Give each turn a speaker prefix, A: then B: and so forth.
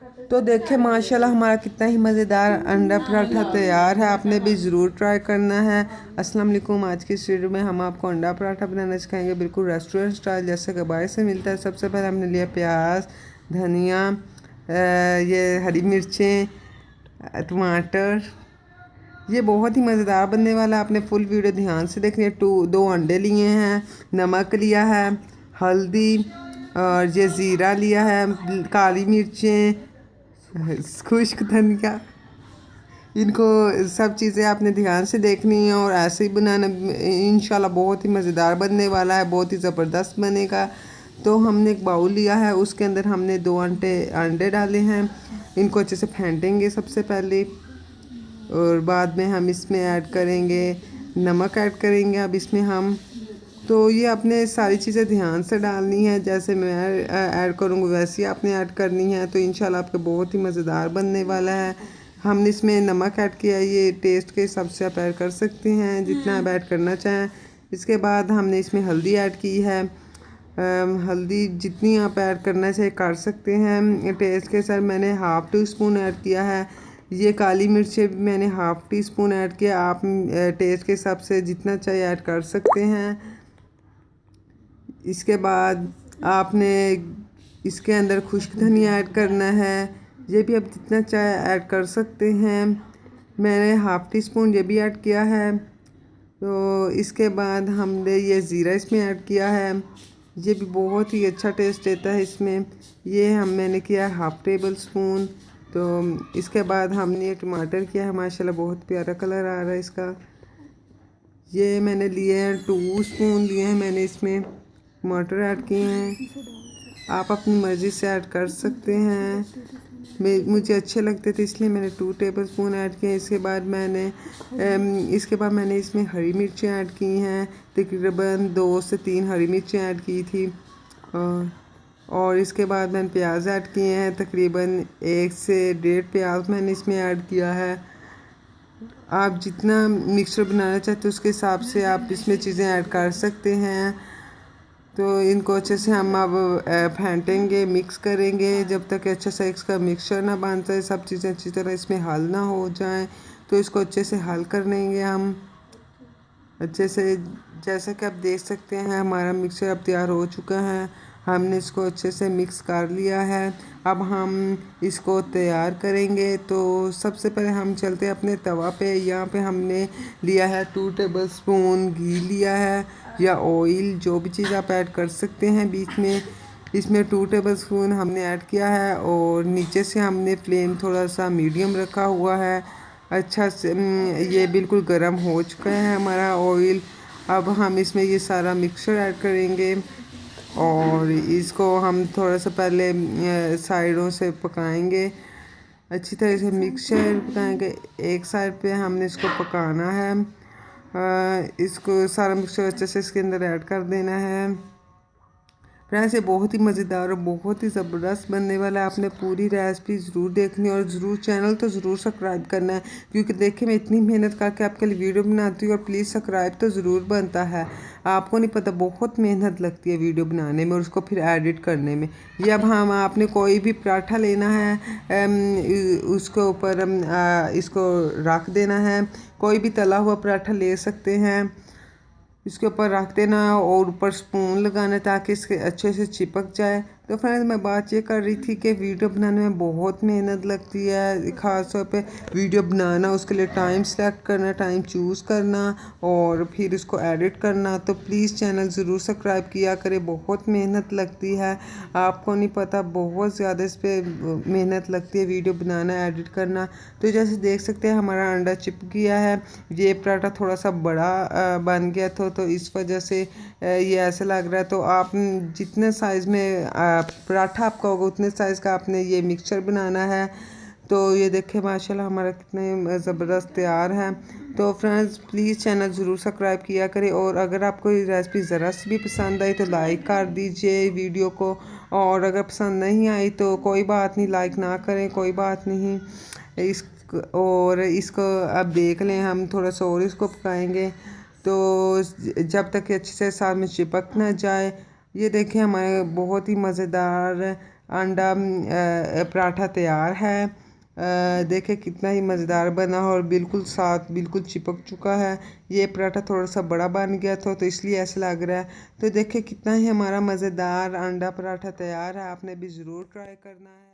A: तो देखें माशाल्लाह हमारा कितना ही मज़ेदार अंडा पराठा तैयार है। आपने भी ज़रूर ट्राई करना है। अस्सलाम वालेकुम। आज की इस वीडियो में हम आपको अंडा पराठा बनाना सिखाएंगे, बिल्कुल रेस्टोरेंट स्टाइल जैसे कि बाहर से मिलता है। सबसे पहले हमने लिया प्याज, धनिया, ये हरी मिर्चें, टमाटर। ये बहुत ही मज़ेदार बनने वाला है। आपने फुल वीडियो ध्यान से देखनी है। दो अंडे लिए हैं, नमक लिया है, हल्दी और ये ज़ीरा लिया है, काली मिर्चें, खुश्क धनिया। इनको सब चीज़ें आपने ध्यान से देखनी है और ऐसे ही बनाना। इंशाल्लाह बहुत ही मज़ेदार बनने वाला है, बहुत ही ज़बरदस्त बनेगा। तो हमने एक बाउल लिया है, उसके अंदर हमने 2 अंडे डाले हैं। इनको अच्छे से फेंटेंगे सबसे पहले, और बाद में हम इसमें ऐड करेंगे नमक ऐड करेंगे। अब इसमें हम तो ये आपने सारी चीज़ें ध्यान से डालनी है, जैसे मैं ऐड करूँगी वैसे ही आपने ऐड करनी है। तो इंशाल्लाह आपके बहुत ही मज़ेदार बनने वाला है। हमने इसमें नमक ऐड किया, ये टेस्ट के हिसाब से आप ऐड कर सकते हैं जितना आप ऐड करना चाहें। इसके बाद हमने इसमें हल्दी ऐड की है। हल्दी जितनी आप ऐड करना चाहे कर सकते हैं। टेस्ट के साथ मैंने हाफ़ टी स्पून ऐड किया है। ये काली मिर्चें भी मैंने हाफ़ टी स्पून ऐड किया। आप टेस्ट के हिसाब से जितना चाहे ऐड कर सकते हैं। इसके बाद आपने इसके अंदर खुश्क धनिया ऐड करना है, ये भी आप जितना चाहे ऐड कर सकते हैं। मैंने हाफ़ टी स्पून ये भी ऐड किया है। तो इसके बाद हमने ये ज़ीरा इसमें ऐड किया है, ये भी बहुत ही अच्छा टेस्ट देता है इसमें। ये मैंने किया है हाफ़ टेबल स्पून। तो इसके बाद हमने ये टमाटर किया है, माशाल्लाह बहुत प्यारा कलर आ रहा है इसका। ये मैंने लिए हैं 2 स्पून लिए हैं मैंने, इसमें टमाटर ऐड किए हैं। आप अपनी मर्ज़ी से ऐड कर सकते हैं। मुझे अच्छे लगते थे इसलिए मैंने 2 टेबल स्पून ऐड किए। इसके बाद मैंने इसमें हरी मिर्चें ऐड की हैं, तकरीबन 2 से 3 हरी मिर्चें ऐड की थी। और इसके बाद मैंने प्याज ऐड किए हैं, तकरीबन 1 से 1.5 प्याज मैंने इसमें ऐड किया है। आप जितना मिक्सचर बनाना चाहते हो उसके हिसाब से आप इसमें चीज़ें ऐड कर सकते हैं। तो इनको अच्छे से हम अब फेंटेंगे, मिक्स करेंगे जब तक अच्छा सा इसका मिक्सचर ना बन जाए, सब चीज़ें अच्छी तरह इसमें हल ना हो जाएं। तो इसको अच्छे से हल कर लेंगे हम अच्छे से। जैसा कि आप देख सकते हैं हमारा मिक्सचर अब तैयार हो चुका है। हमने इसको अच्छे से मिक्स कर लिया है। अब हम इसको तैयार करेंगे। तो सबसे पहले हम चलते हैं अपने तवा पे। यहाँ पे हमने लिया है 2 टेबल स्पून घी लिया है या ऑयल, जो भी चीज़ आप ऐड कर सकते हैं बीच में। इसमें 2 टेबल स्पून हमने ऐड किया है और नीचे से हमने फ्लेम थोड़ा सा मीडियम रखा हुआ है। अच्छा से ये बिल्कुल गर्म हो चुका है हमारा ऑयल। अब हम इसमें ये सारा मिक्सचर ऐड करेंगे और इसको हम थोड़ा सा पहले साइडों से पकाएंगे, अच्छी तरह से मिक्सचर पकाएंगे। एक साइड पे हमने इसको पकाना है। इसको सारा मिक्सचर अच्छे से इसके अंदर ऐड कर देना है। फ्रेंड्स ये बहुत ही मज़ेदार और बहुत ही ज़बरदस्त बनने वाला है। आपने पूरी रेसिपी ज़रूर देखनी है और ज़रूर चैनल तो ज़रूर सब्सक्राइब करना है, क्योंकि देखिए मैं इतनी मेहनत करके आपके लिए वीडियो बनाती हूँ और प्लीज़ सब्सक्राइब तो ज़रूर बनता है। आपको नहीं पता बहुत मेहनत लगती है वीडियो बनाने में और उसको फिर एडिट करने में। ये अब हम आपने कोई भी पराठा लेना है, उसके ऊपर इसको रख देना है। कोई भी तला हुआ पराठा ले सकते हैं, इसके ऊपर रख देना और ऊपर स्पून लगाना ताकि इसके अच्छे से चिपक जाए। तो फ्रेंड्स मैं बात ये कर रही थी कि वीडियो बनाने में बहुत मेहनत लगती है, ख़ास तौर पे वीडियो बनाना, उसके लिए टाइम सेलेक्ट करना, टाइम चूज़ करना और फिर इसको एडिट करना। तो प्लीज़ चैनल ज़रूर सब्सक्राइब किया करें, बहुत मेहनत लगती है, आपको नहीं पता, बहुत ज़्यादा इस पर मेहनत लगती है वीडियो बनाना, एडिट करना। तो जैसे देख सकते हैं हमारा अंडा चिपक गया है। ये पराठा थोड़ा सा बड़ा बन गया तो इस वजह से ये ऐसा लग रहा है। तो आप जितने साइज़ में पराठा आपका होगा उतने साइज़ का आपने ये मिक्सचर बनाना है। तो ये देखें माशाल्लाह हमारा कितने ज़बरदस्त तैयार है। तो फ्रेंड्स प्लीज़ चैनल ज़रूर सब्सक्राइब किया करें और अगर आपको ये रेसिपी ज़रा सी भी पसंद आई तो लाइक कर दीजिए वीडियो को, और अगर पसंद नहीं आई तो कोई बात नहीं, लाइक ना करें कोई बात नहीं। इसको अब देख लें, हम थोड़ा सा और इसको पकाएंगे तो जब तक अच्छे से साथ में चिपक ना जाए। ये देखें हमारे बहुत ही मज़ेदार अंडा पराठा तैयार है। देखें कितना ही मज़ेदार बना और बिल्कुल साथ बिल्कुल चिपक चुका है। ये पराठा थोड़ा सा बड़ा बन गया था तो इसलिए ऐसा लग रहा है। तो देखें कितना ही हमारा मज़ेदार अंडा पराठा तैयार है। आपने भी ज़रूर ट्राई करना है।